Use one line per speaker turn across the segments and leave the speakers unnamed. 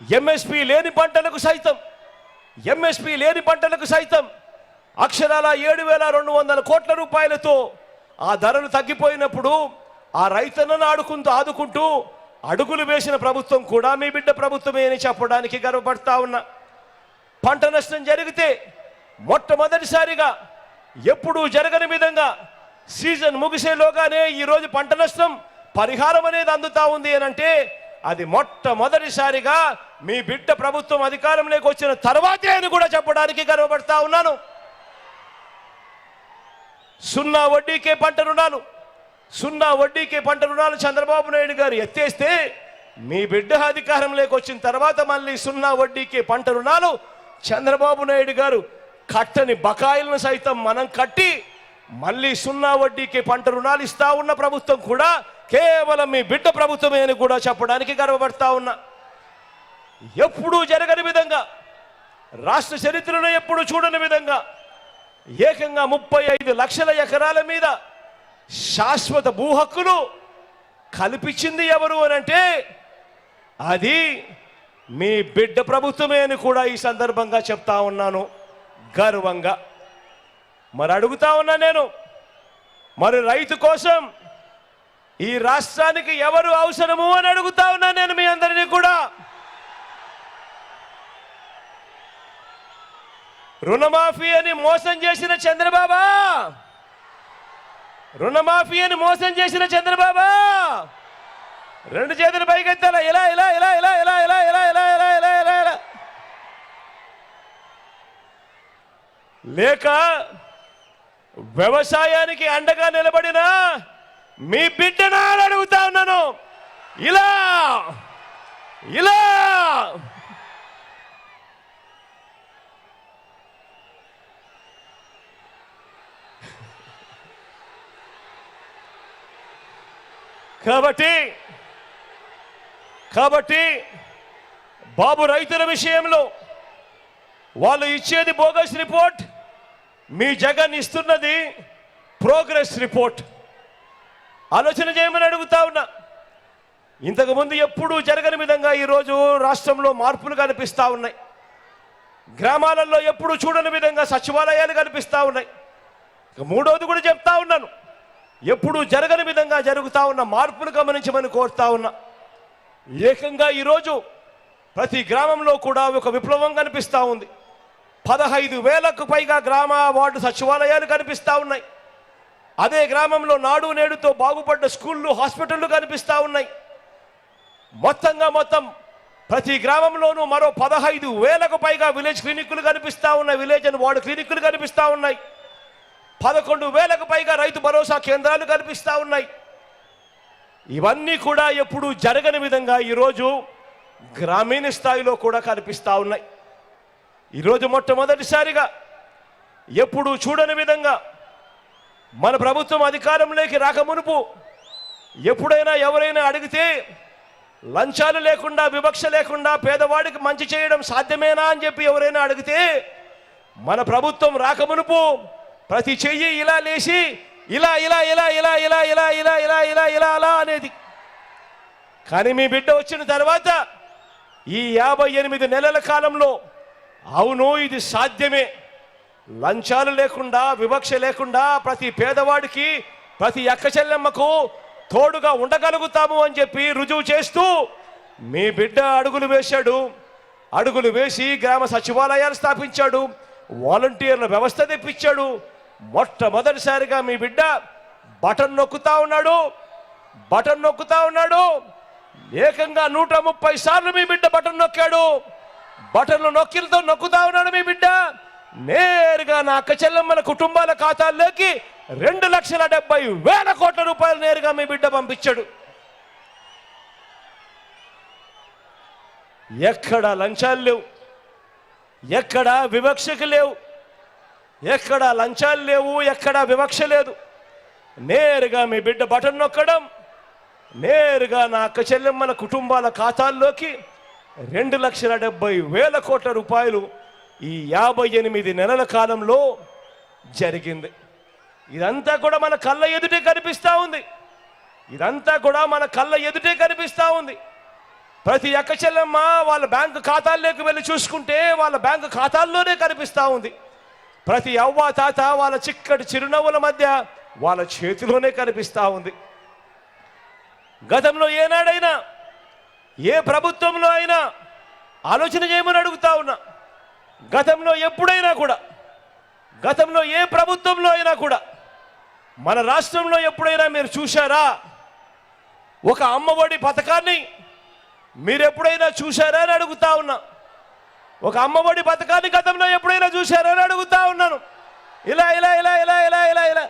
MSP లేని పంటలకు సైతం అక్షరాల 7,200 కోట్ల రూపాయలతో ఆ ధరలు తగ్గిపోయినప్పుడు ఆ రైతన్నను ఆదుకుంటూ అడుగులు వేసిన ప్రభుత్వం కూడా మీ బిడ్డ ప్రభుత్వమే అని చెప్పడానికి గర్వపడతా ఉన్నా. పంట నష్టం జరిగితే మొట్టమొదటిసారిగా ఎప్పుడూ జరగని విధంగా సీజన్ ముగిసేలోగానే ఈరోజు పంట నష్టం పరిహారం అనేది అందుతా ఉంది అని అంటే అది మొట్టమొదటిసారిగా మీ బిడ్డ ప్రభుత్వం అధికారంలోకి వచ్చిన తర్వాతే అని కూడా చెప్పడానికి గర్వపడతా ఉన్నాను. 0 వడ్డీకే పంట రుణాలు చంద్రబాబు నాయుడు గారు ఎత్తేస్తే మీ బిడ్డ అధికారంలోకి వచ్చిన తర్వాత మళ్ళీ 0 వడ్డీకే పంట రుణాలు చంద్రబాబు నాయుడు గారు కట్టని బకాయిలను సైతం మనం కట్టి మళ్ళీ 0 వడ్డీకే పంట రుణాలు ఇస్తా ఉన్న ప్రభుత్వం కూడా కేవలం మీ బిడ్డ ప్రభుత్వమే అని కూడా చెప్పడానికి గర్వపడతా ఉన్నా. ఎప్పుడూ జరగని విధంగా రాష్ట్ర చరిత్రలో ఎప్పుడు చూడని విధంగా ఏకంగా 35 లక్షల ఎకరాల మీద శాశ్వత భూ హక్కులు కల్పించింది ఎవరు అని అంటే అది మీ బిడ్డ ప్రభుత్వమే అని కూడా ఈ సందర్భంగా చెప్తా ఉన్నాను గర్వంగా. మరి అడుగుతా ఉన్నా నేను, మరి రైతు కోసం ఈ రాష్ట్రానికి ఎవరు అవసరము అని అడుగుతా ఉన్నా నేను మీ అందరినీ కూడా. రుణమాఫీ అని మోసం చేసిన చంద్రబాబా, రెండు చేతులు పైకెత్తాల ఇలా ఇలా ఇలా ఇలా ఇలా ఇలా ఇలా ఇలా ఇలా ఇలా ఇలా ఇలా లేక వ్యవసాయానికి అండగా నిలబడిన మీ బిడ్డనా అని అడుగుతా ఉన్నాను. ఇలా ఇలా కాబట్టి బాబు రైతుల విషయంలో వాళ్ళు ఇచ్చేది బోగస్ రిపోర్ట్, మీ జగన్ ఇస్తున్నది ప్రోగ్రెస్ రిపోర్ట్. ఆలోచన చేయమని అడుగుతా ఉన్నా. ఇంతకుముందు ఎప్పుడూ జరగని విధంగా ఈరోజు రాష్ట్రంలో మార్పులు కనిపిస్తూ ఉన్నాయి. గ్రామాలలో ఎప్పుడు చూడని విధంగా సచివాలయాలు కనిపిస్తూ ఉన్నాయి. మూడోది కూడా చెప్తా ఉన్నాను, ఎప్పుడు జరగని విధంగా జరుగుతూ ఉన్న మార్పును గమనించమని కోరుతా ఉన్నా. ఏకంగా ఈరోజు ప్రతి గ్రామంలో కూడా ఒక విప్లవం కనిపిస్తూ ఉంది. 15,000కు పైగా గ్రామ వార్డు సచివాలయాలు కనిపిస్తూ ఉన్నాయి. అదే గ్రామంలో నాడు నేడుతో బాగుపడ్డ స్కూళ్ళు, హాస్పిటళ్ళు కనిపిస్తూ ఉన్నాయి. మొత్తం ప్రతి గ్రామంలోనూ మరో 15,000కు పైగా విలేజ్ క్లినిక్లు కనిపిస్తూ ఉన్నాయి. విలేజ్ అండ్ వార్డు క్లినిక్లు కనిపిస్తూ ఉన్నాయి. 11,000కు పైగా రైతు భరోసా కేంద్రాలు కనిపిస్తూ ఉన్నాయి. ఇవన్నీ కూడా ఎప్పుడు జరగని విధంగా ఈరోజు గ్రామీణ స్థాయిలో కూడా కనిపిస్తూ ఉన్నాయి. ఈరోజు మొట్టమొదటిసారిగా ఎప్పుడు చూడని విధంగా మన ప్రభుత్వం అధికారంలోకి రాకమునుపు ఎప్పుడైనా ఎవరైనా అడిగితే లంచాలు లేకుండా, వివక్ష లేకుండా పేదవాడికి మంచి చేయడం సాధ్యమేనా అని చెప్పి ఎవరైనా అడిగితే మన ప్రభుత్వం రాకమునుపు ప్రతి చెయ్యి ఇలా లేచి ఇలా ఇలా ఇలా ఇలా ఇలా ఇలా ఇలా ఇలా ఇలా ఇలా అలా అనేది. కానీ మీ బిడ్డ వచ్చిన తర్వాత ఈ 58 నెలల కాలంలో అవును ఇది సాధ్యమే, లంచాలు లేకుండా, వివక్ష లేకుండా ప్రతి పేదవాడికి, ప్రతి అక్క చెల్లెమ్మకు తోడుగా ఉండగలుగుతాము అని చెప్పి రుజువు చేస్తూ మీ బిడ్డ అడుగులు వేశాడు. అడుగులు వేసి గ్రామ సచివాలయాలు స్థాపించాడు, వాలంటీర్ల వ్యవస్థ తెప్పించాడు. మొట్టమొదటిసారిగా మీ బిడ్డ బటన్ నొక్కుతా ఉన్నాడు. ఏకంగా 130 సార్లు మీ బిడ్డ బటన్ నొక్కాడు. బటన్లు నొక్కుతా ఉన్నాడు మీ బిడ్డ. నేరుగా నా అక్క చెల్లెమ్మల కుటుంబాల ఖాతాల్లోకి 2,70,000 కోట్ల రూపాయలు నేరుగా మీ బిడ్డ పంపించాడు. ఎక్కడా లంచాలు లేవు, ఎక్కడా వివక్షకు లేవు, ఎక్కడా లంచాలు లేవు, ఎక్కడా వివక్ష లేదు. నేరుగా మీ బిడ్డ బటన్ నొక్కడం, నేరుగా నా అక్క చెల్లెమ్మల కుటుంబాల ఖాతాల్లోకి 2,70,000 కోట్ల రూపాయలు ఈ 58 నెలల కాలంలో జరిగింది. ఇదంతా కూడా మన కళ్ళ ఎదుటే కనిపిస్తూ ఉంది. ప్రతి అక్క చెల్లెమ్మ వాళ్ళ బ్యాంకు ఖాతాల్లోకి వెళ్ళి చూసుకుంటే వాళ్ళ బ్యాంకు ఖాతాల్లోనే కనిపిస్తూ ఉంది. ప్రతి అవ్వ తాత వాళ్ళ చిక్కటి చిరునవ్వుల మధ్య వాళ్ళ చేతిలోనే కనిపిస్తూ ఉంది. గతంలో ఏనాడైనా ఏ ప్రభుత్వంలో అయినా ఆలోచన చేయమని అడుగుతా ఉన్నా. గతంలో ఎప్పుడైనా కూడా, గతంలో ఏ ప్రభుత్వంలో అయినా కూడా మన రాష్ట్రంలో ఎప్పుడైనా మీరు చూశారా? ఒక అమ్మఒడి పథకాన్ని మీరు ఎప్పుడైనా చూశారా అని అడుగుతా ఉన్నా. ఒక అమ్మఒడి పథకాన్ని గతంలో ఎప్పుడైనా చూశారా అని అడుగుతా ఉన్నాను. ఇలా ఇలా ఇలా ఇలా ఇలా ఇలా ఇలా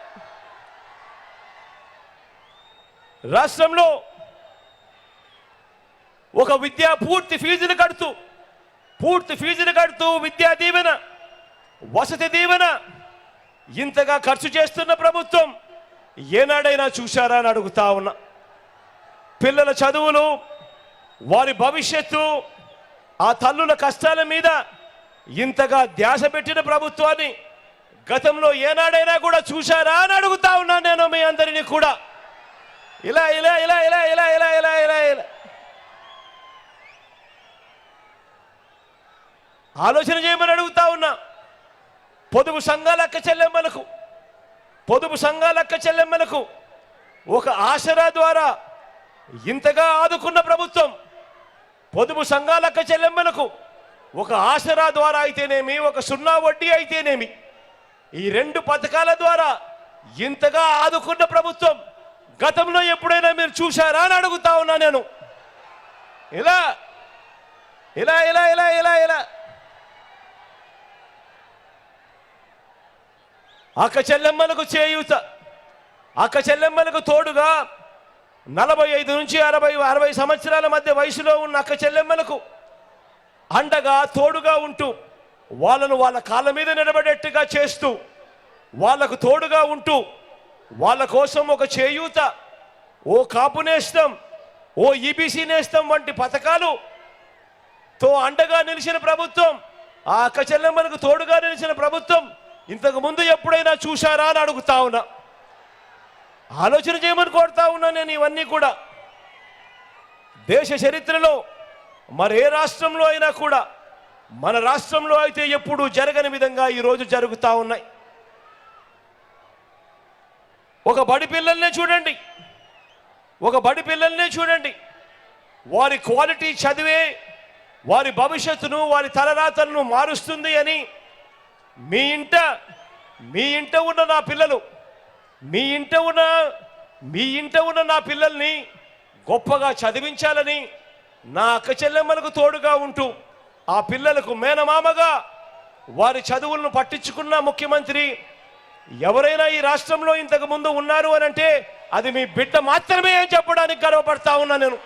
రాష్ట్రంలో ఒక పూర్తి ఫీజులు కడుతూ విద్యా దీవెన, వసతి దీవెన ఇంతగా ఖర్చు చేస్తున్న ప్రభుత్వం ఏనాడైనా చూశారా అని అడుగుతా ఉన్నా. పిల్లల చదువులు, వారి భవిష్యత్తు, ఆ తల్లుల కష్టాల మీద ఇంతగా ధ్యాస పెట్టిన ప్రభుత్వాన్ని గతంలో ఏనాడైనా కూడా చూశారా అని అడుగుతా ఉన్నాను నేను మీ అందరినీ కూడా. ఇలా ఇలా ఇలా ఇలా ఇలా ఇలా ఇలా ఇలా ఇలా ఆలోచన చేయమని అడుగుతా ఉన్నా. పొదుపు సంఘాల అక్క చెల్లెమ్మలకు ఒక ఆసరా ద్వారా ఇంతగా ఆదుకున్న ప్రభుత్వం, పొదుపు సంఘాల అక్క చెల్లెమ్మలకు ఒక ఆసరా ద్వారా అయితేనేమి, ఒక సున్నా వడ్డీ అయితేనేమి, ఈ రెండు పథకాల ద్వారా ఇంతగా ఆదుకున్న ప్రభుత్వం గతంలో ఎప్పుడైనా మీరు చూశారా అని అడుగుతా ఉన్నా నేను. ఇలా ఇలా ఇలా ఇలా ఇలా ఇలా అక్క చెల్లెమ్మలకు చేయూత, అక్క చెల్లెమ్మలకు తోడుగా 45 నుంచి 60 సంవత్సరాల మధ్య వయసులో ఉన్న అక్క చెల్లెమ్మలకు అండగా తోడుగా ఉంటూ వాళ్ళను వాళ్ళ కాళ్ళ మీద నిలబడేట్టుగా చేస్తూ, వాళ్లకు తోడుగా ఉంటూ వాళ్ళ కోసం ఒక చేయూత, ఓ కాపు నేస్తం, ఓ ఈబీసీ నేస్తం వంటి పథకాలుతో అండగా నిలిచిన ప్రభుత్వం, ఆ అక్క చెల్లెమ్మలకు తోడుగా నిలిచిన ప్రభుత్వం ఇంతకు ముందు ఎప్పుడైనా చూశారా అని అడుగుతా ఉన్నా. ఆలోచన చేయమని కోరుతా ఉన్నా నేను. ఇవన్నీ కూడా దేశ చరిత్రలో మరే రాష్ట్రంలో అయినా కూడా, మన రాష్ట్రంలో అయితే ఎప్పుడూ జరగని విధంగా ఈరోజు జరుగుతూ ఉన్నాయి. ఒక బడి పిల్లల్నే చూడండి, వారి క్వాలిటీ చదివే వారి భవిష్యత్తును, వారి తలరాతలను మారుస్తుంది అని మీ ఇంట ఉన్న నా పిల్లలు, మీ ఇంట ఉన్న నా పిల్లల్ని గొప్పగా చదివించాలని నా అక్క చెల్లెమ్మలకు తోడుగా ఉంటూ, ఆ పిల్లలకు మేనమామగా వారి చదువులను పట్టించుకున్న ముఖ్యమంత్రి ఎవరైనా ఈ రాష్ట్రంలో ఇంతకు ముందు ఉన్నారు అని అంటే అది మీ బిడ్డ మాత్రమే అని చెప్పడానికి గర్వపడతా ఉన్నా నేను.